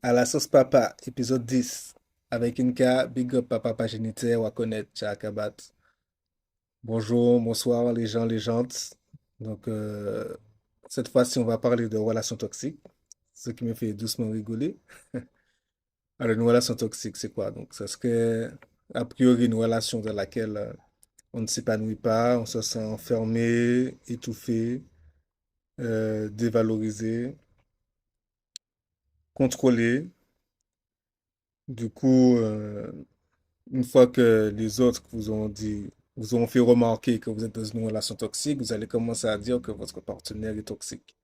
À la sauce papa, épisode 10. Avec Inka, Big Up Papa Paginitaire, Wakonet, Chakabat. Bonjour, bonsoir les gens, les gentes. Donc, cette fois-ci, on va parler de relations toxiques, ce qui me fait doucement rigoler. Alors, une relation toxique, c'est quoi? Donc, ça serait a priori une relation dans laquelle on ne s'épanouit pas, on se sent enfermé, étouffé, dévalorisé, contrôlé. Du coup, une fois que les autres vous ont fait remarquer que vous êtes dans une relation toxique, vous allez commencer à dire que votre partenaire est toxique.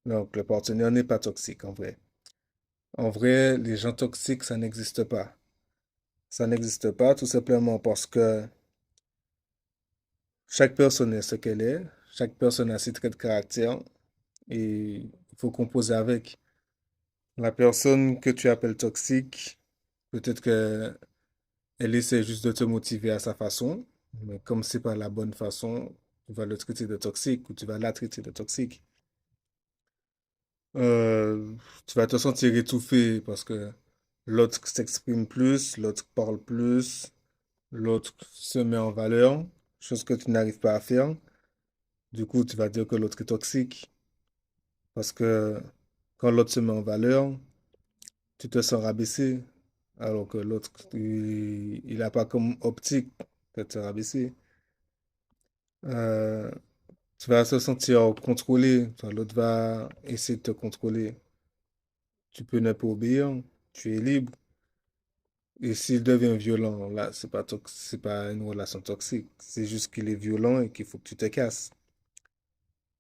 Donc, le partenaire n'est pas toxique en vrai. En vrai, les gens toxiques, ça n'existe pas. Ça n'existe pas tout simplement parce que chaque personne est ce qu'elle est, chaque personne a ses traits de caractère et il faut composer avec. La personne que tu appelles toxique, peut-être que elle essaie juste de te motiver à sa façon, mais comme c'est pas la bonne façon, tu vas le traiter de toxique ou tu vas la traiter de toxique. Euh, Tu vas te sentir étouffé parce que l'autre s'exprime plus, l'autre parle plus, l'autre se met en valeur, chose que tu n'arrives pas à faire. Du coup, tu vas dire que l'autre est toxique parce que quand l'autre se met en valeur, tu te sens rabaissé, alors que l'autre, il n'a pas comme optique de te rabaisser. Euh, Tu vas se sentir contrôlé. Enfin, l'autre va essayer de te contrôler. Tu peux ne pas obéir. Tu es libre. Et s'il devient violent, là, c'est pas une relation toxique. C'est juste qu'il est violent et qu'il faut que tu te casses.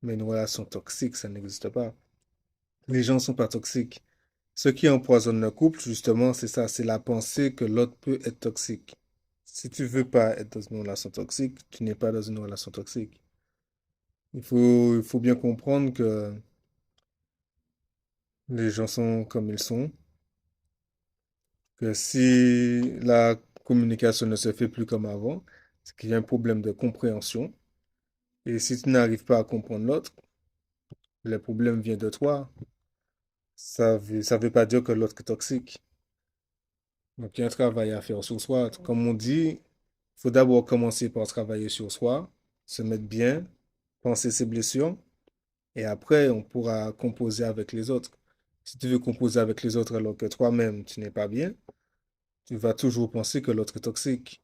Mais une relation toxique, ça n'existe pas. Les gens sont pas toxiques. Ce qui empoisonne le couple, justement, c'est ça. C'est la pensée que l'autre peut être toxique. Si tu veux pas être dans une relation toxique, tu n'es pas dans une relation toxique. Il faut bien comprendre que les gens sont comme ils sont. Que si la communication ne se fait plus comme avant, c'est qu'il y a un problème de compréhension. Et si tu n'arrives pas à comprendre l'autre, le problème vient de toi. Ça veut pas dire que l'autre est toxique. Donc, il y a un travail à faire sur soi. Comme on dit, il faut d'abord commencer par travailler sur soi, se mettre bien, penser ses blessures, et après, on pourra composer avec les autres. Si tu veux composer avec les autres alors que toi-même, tu n'es pas bien, tu vas toujours penser que l'autre est toxique.